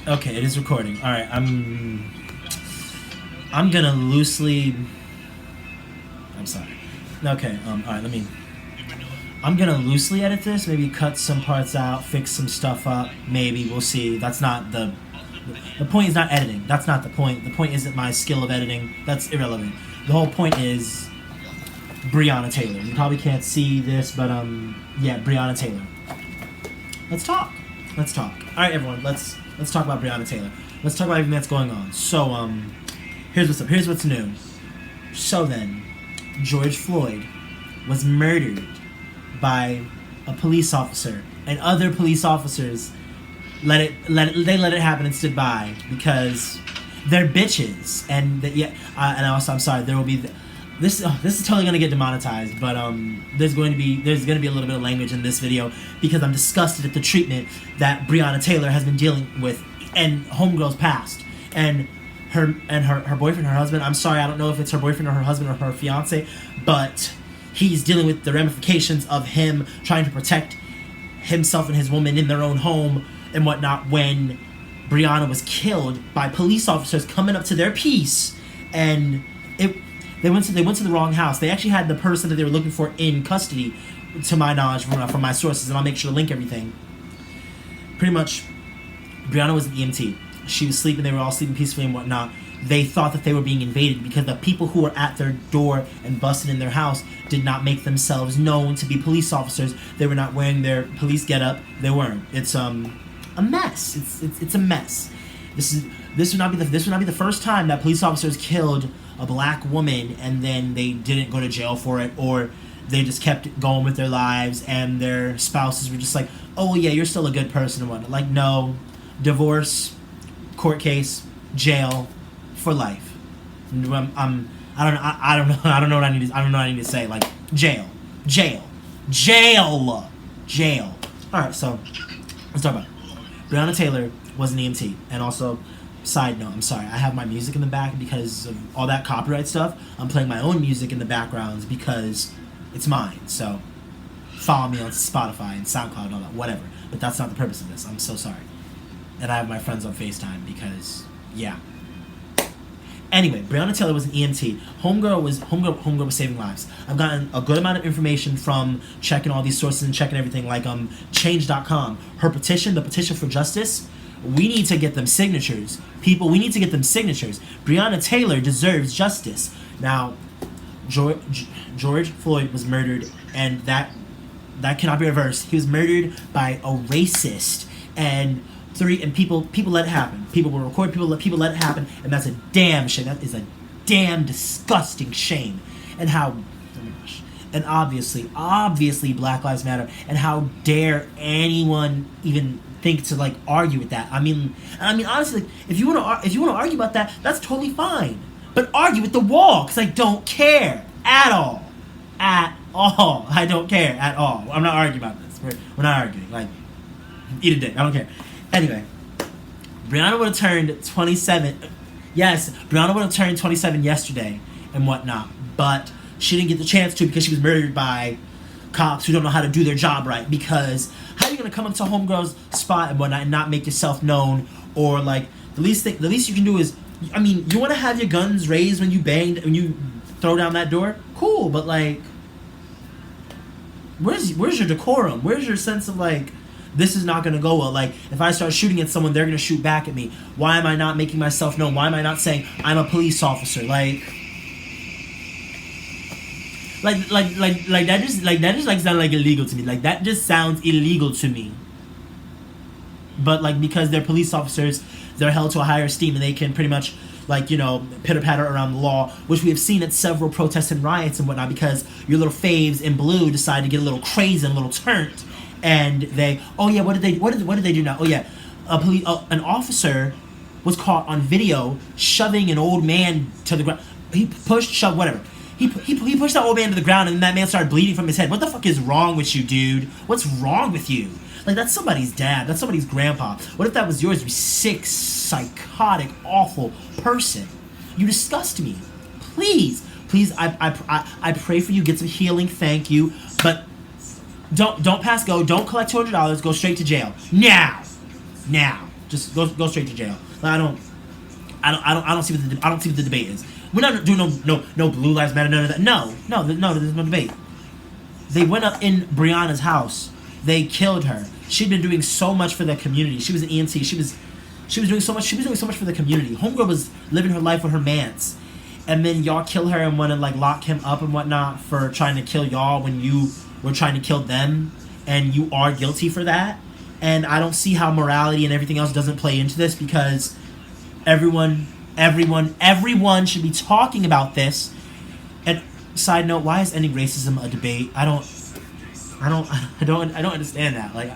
Okay, it is recording. All right, I'm gonna loosely. I'm sorry. Okay. All right. I'm gonna loosely edit this. Maybe cut some parts out, fix some stuff up. Maybe we'll see. That's not the. The point is not editing. That's not the point. The point isn't my skill of editing. That's irrelevant. The whole point is Breonna Taylor. You probably can't see this, but yeah, Breonna Taylor. Let's talk. Let's talk. All right, everyone. Let's talk about Breonna Taylor. Let's talk about everything that's going on. So here's what's up. Here's what's new. So then, George Floyd was murdered by a police officer, and other police officers let it happen and stood by because they're bitches. And and also I'm sorry, there will be this is totally gonna get demonetized, but there's gonna be a little bit of language in this video because I'm disgusted at the treatment that Breonna Taylor has been dealing with and homegirls past and her boyfriend, her husband. I'm sorry, I don't know if it's her boyfriend or her husband or her fiance, but he's dealing with the ramifications of him trying to protect himself and his woman in their own home and whatnot when Breonna was killed by police officers coming up to their piece, and they went to the wrong house. They actually had the person that they were looking for in custody, to my knowledge, from my sources, and I'll make sure to link everything. Pretty much, Breonna was an EMT. She was sleeping. They were all sleeping peacefully and whatnot. They thought that they were being invaded because the people who were at their door and busted in their house did not make themselves known to be police officers. They were not wearing their police getup. They weren't. It's a mess. It's a mess. This would not be the first time that police officers killed a black woman and then they didn't go to jail for it, or they just kept going with their lives and their spouses were just like, oh yeah, you're still a good person and whatnot. Like, no, divorce, court case, jail for life. I don't know what I need to say. Like, jail. All right, so let's talk about it. Breonna Taylor was an EMT, and also, side note, I'm sorry, I have my music in the back because of all that copyright stuff. I'm playing my own music in the backgrounds because it's mine. So follow me on Spotify and SoundCloud and all that, whatever. But that's not the purpose of this. I'm so sorry. And I have my friends on FaceTime because, yeah. Anyway, Breonna Taylor was an EMT. Homegirl was saving lives. I've gotten a good amount of information from checking all these sources and checking everything, like change.com. Her petition, the petition for justice, we need to get them signatures. People, we need to get them signatures. Breonna Taylor deserves justice. Now, George Floyd was murdered, and that cannot be reversed. He was murdered by a racist, and people let it happen. People will record. People let it happen, and that's a damn shame. That is a damn disgusting shame. And how, oh my gosh, and obviously, Black Lives Matter. And how dare anyone even think to like argue with that? I mean, honestly, if you want to argue about that, that's totally fine. But argue with the wall, because I don't care at all. I don't care at all. I'm not arguing about this. We're not arguing. Like, eat a dick. I don't care. Anyway, Breonna would have turned 27. Yes, Breonna would have turned 27 yesterday and whatnot, but she didn't get the chance to because she was murdered by cops who don't know how to do their job right. Because how are you gonna come up to homegirl's spot and whatnot and not make yourself known? Or like the least you can do is, I mean, you want to have your guns raised when you throw down that door? Cool, but like, where's your decorum? Where's your sense of like, this is not going to go well? Like, if I start shooting at someone, they're going to shoot back at me. Why am I not making myself known? Why am I not saying I'm a police officer? Like that just sounds like illegal to me. Like, that just sounds illegal to me. But like, because they're police officers, they're held to a higher esteem and they can pretty much, like, you know, pitter-patter around the law, which we have seen at several protests and riots and whatnot, because your little faves in blue decide to get a little crazy and a little turned. And they, oh yeah, what did they do now? Oh yeah, an officer was caught on video shoving an old man to the ground. He pushed that old man to the ground, and that man started bleeding from his head. What the fuck is wrong with you, dude? What's wrong with you? Like, that's somebody's dad. That's somebody's grandpa. What if that was yours? You sick, psychotic, awful person. You disgust me. Please, I pray for you. Get some healing. Thank you, but. Don't pass go. Don't collect $200. Go straight to jail. Now. Just go straight to jail. Like, I don't see what the debate is. We're not doing no Blue Lives Matter, none of that. No, there's no debate. They went up in Breonna's house. They killed her. She'd been doing so much for the community. She was an EMT. She was doing so much. She was doing so much for the community. Homegirl was living her life with her mans, and then y'all kill her and want to like lock him up and whatnot for trying to kill y'all when you were trying to kill them, and you are guilty for that. And I don't see how morality and everything else doesn't play into this, because everyone should be talking about this. And side note, why is ending racism a debate? I don't understand that. Like,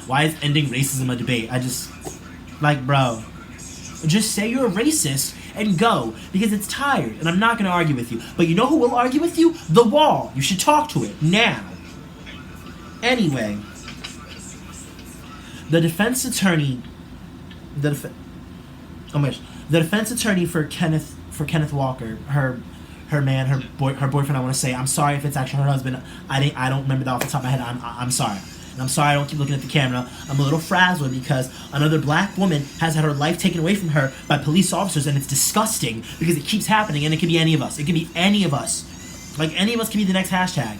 why is ending racism a debate? I just, like, bro, just say you're a racist and go, because it's tired, and I'm not gonna argue with you. But you know who will argue with you? The wall. You should talk to it now. Anyway, the defense attorney for Kenneth Walker, her boyfriend, I want to say, I'm sorry if it's actually her husband. I don't remember that off the top of my head. I'm sorry. And I'm sorry I don't keep looking at the camera. I'm a little frazzled because another black woman has had her life taken away from her by police officers, and it's disgusting because it keeps happening, and it could be any of us. It could be any of us. Like, any of us could be the next hashtag.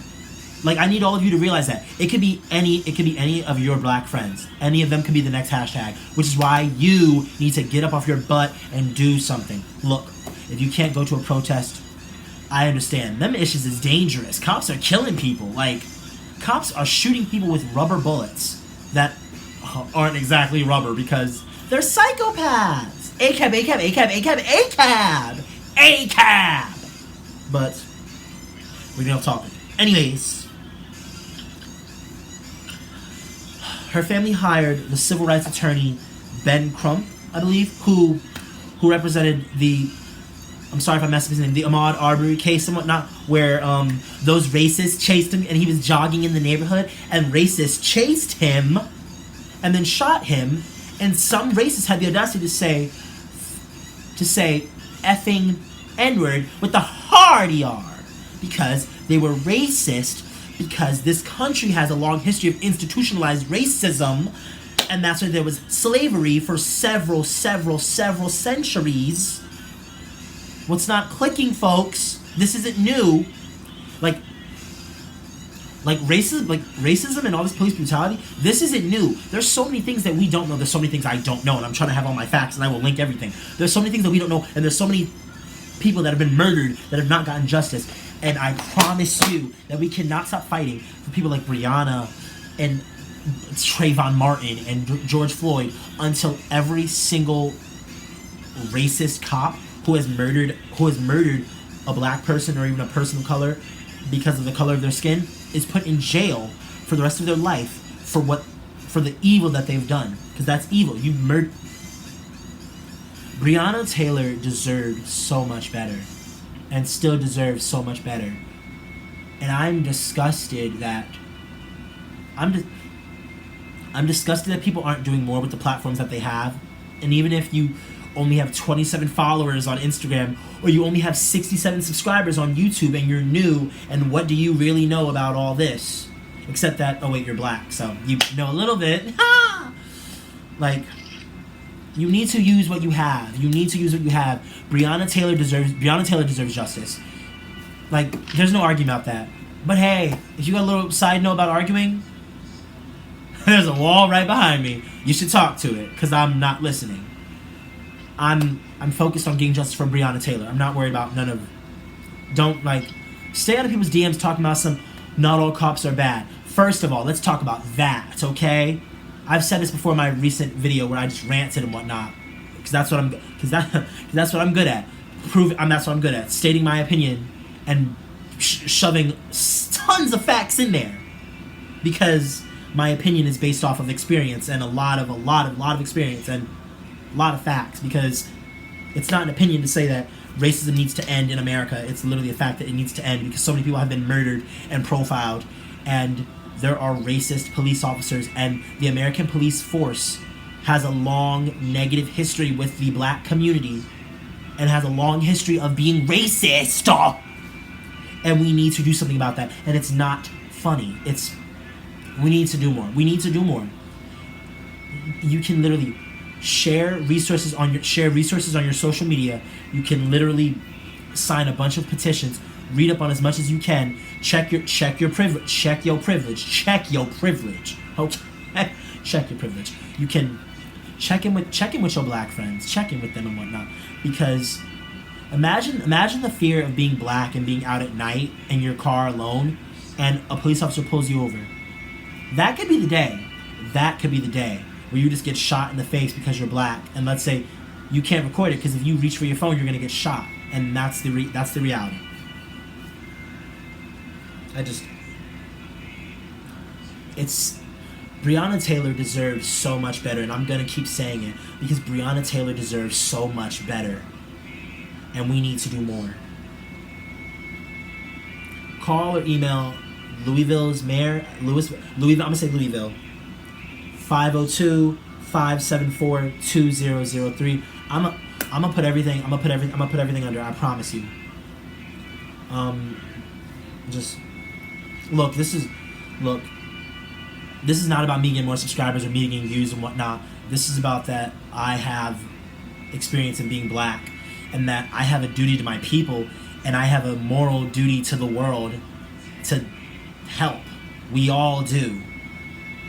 Like, I need all of you to realize that. It could be any of your black friends. Any of them could be the next hashtag, which is why you need to get up off your butt and do something. Look, if you can't go to a protest, I understand. Them issues is dangerous. Cops are killing people. Like, cops are shooting people with rubber bullets that aren't exactly rubber because they're psychopaths. ACAB. But we're gonna talk. Anyways, her family hired the civil rights attorney Ben Crump, I believe, who represented the, I'm sorry if I messed up his name, the Ahmaud Arbery case and whatnot, where those racists chased him, and he was jogging in the neighborhood, and racists chased him and then shot him, and some racists had the audacity to say effing N-word with the hard ER, because they were racist, because this country has a long history of institutionalized racism, and that's why there was slavery for several centuries. What's not clicking, folks? This isn't new. Like racism and all this police brutality, this isn't new. There's so many things that we don't know. There's so many things I don't know, and I'm trying to have all my facts, and I will link everything. There's so many things that we don't know, and there's so many people that have been murdered that have not gotten justice. And I promise you that we cannot stop fighting for people like Breonna and Trayvon Martin and George Floyd until every single racist cop who has murdered a black person or even a person of color because of the color of their skin is put in jail for the rest of their life for the evil that they've done, because that's evil. You murdered. Breonna Taylor deserved so much better, and still deserves so much better. And I'm disgusted that people aren't doing more with the platforms that they have. And even if you only have 27 followers on Instagram, or you only have 67 subscribers on YouTube, and you're new, and what do you really know about all this? Except that, oh wait, you're black, so you know a little bit. Like, you need to use what you have. Breonna Taylor deserves justice. Like, there's no argument about that. But hey, if you got a little side note about arguing, there's a wall right behind me. You should talk to it, because I'm not listening. I'm focused on getting justice for Breonna Taylor. I'm not worried about none of... Don't, like, stay out of people's DMs talking about some, not all cops are bad. First of all, let's talk about that, okay? I've said this before in my recent video where I just ranted and whatnot, because that's what I'm good at. That's what I'm good at. Stating my opinion and shoving tons of facts in there, because my opinion is based off of experience and a lot of experience and a lot of facts. Because it's not an opinion to say that racism needs to end in America. It's literally a fact that it needs to end, because so many people have been murdered and profiled, and there are racist police officers, and the American police force has a long negative history with the black community and has a long history of being racist. And we need to do something about that. And it's not funny. We need to do more. You can literally Share resources on your social media. You can literally sign a bunch of petitions, read up on as much as you can, check your privilege. Okay, check your privilege. You can check in with your black friends, check in with them and whatnot, because imagine the fear of being black and being out at night in your car alone, and a police officer pulls you over. That could be the day. That could be the day where you just get shot in the face because you're black, and let's say you can't record it because if you reach for your phone, you're gonna get shot, and that's the reality. Breonna Taylor deserves so much better, and I'm gonna keep saying it because Breonna Taylor deserves so much better, and we need to do more. Call or email Louisville's mayor, Louisville. I'm gonna say Louisville. 502-574-2003. I'm gonna put everything under. I promise you. Just look. This is not about me getting more subscribers or me getting views and whatnot. This is about that I have experience in being black, and that I have a duty to my people, and I have a moral duty to the world to help. We all do.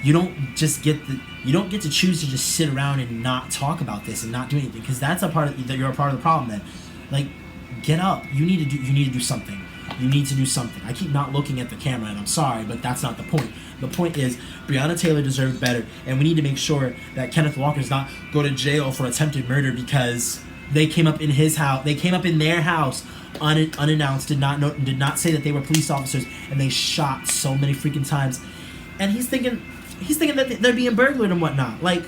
You don't get to choose to just sit around and not talk about this and not do anything, because you're a part of the problem. Then, like, get up. You need to do something. You need to do something. I keep not looking at the camera, and I'm sorry, but that's not the point. The point is, Breonna Taylor deserves better, and we need to make sure that Kenneth Walker does not go to jail for attempted murder because they came up in his house. They came up in their house unannounced. Did not say that they were police officers, and they shot so many freaking times. And he's thinking that they're being burglared and whatnot. Like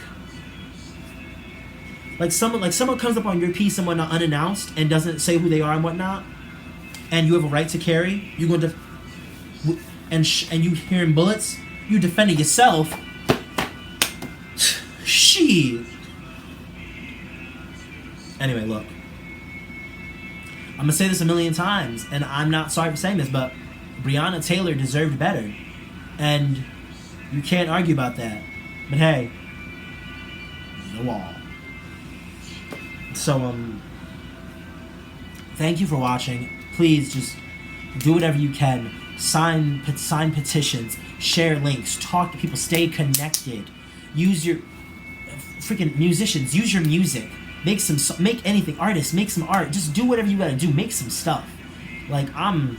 someone comes up on your piece and whatnot unannounced and doesn't say who they are and whatnot, and you have a right to carry. You go to and you hearing bullets. You defending yourself. She. Anyway, look. I'm gonna say this a million times, and I'm not sorry for saying this, but Breonna Taylor deserved better, and you can't argue about that. But hey, the wall. So thank you for watching. Please just do whatever you can. Sign petitions, share links, talk to people, stay connected. Use your freaking musicians. Use your music. Make anything. Artists, make some art. Just do whatever you gotta do. Make some stuff. Like I'm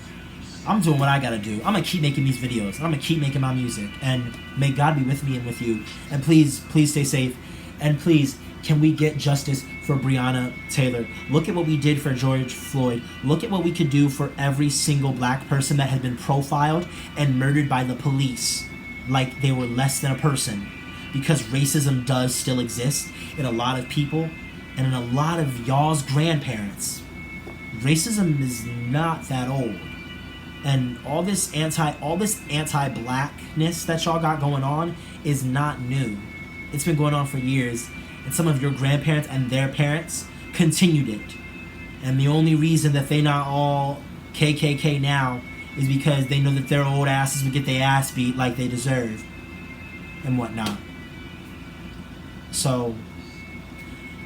doing what I gotta do. I'm gonna keep making these videos. I'm gonna keep making my music. And may God be with me and with you. And please stay safe. And please, can we get justice for Breonna Taylor? Look at what we did for George Floyd. Look at what we could do for every single black person that had been profiled and murdered by the police like they were less than a person. Because racism does still exist in a lot of people and in a lot of y'all's grandparents. Racism is not that old. And all this anti-blackness that y'all got going on is not new. It's been going on for years. And some of your grandparents and their parents continued it. And the only reason that they not all KKK now is because they know that their old asses would get their ass beat like they deserve. And whatnot. So,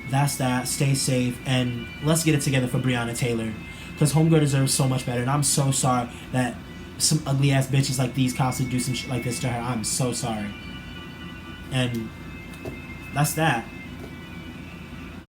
that's that. Stay safe. And let's get it together for Breonna Taylor. Because homegirl deserves so much better. And I'm so sorry that some ugly ass bitches like these cops would do some shit like this to her. I'm so sorry. And that's that.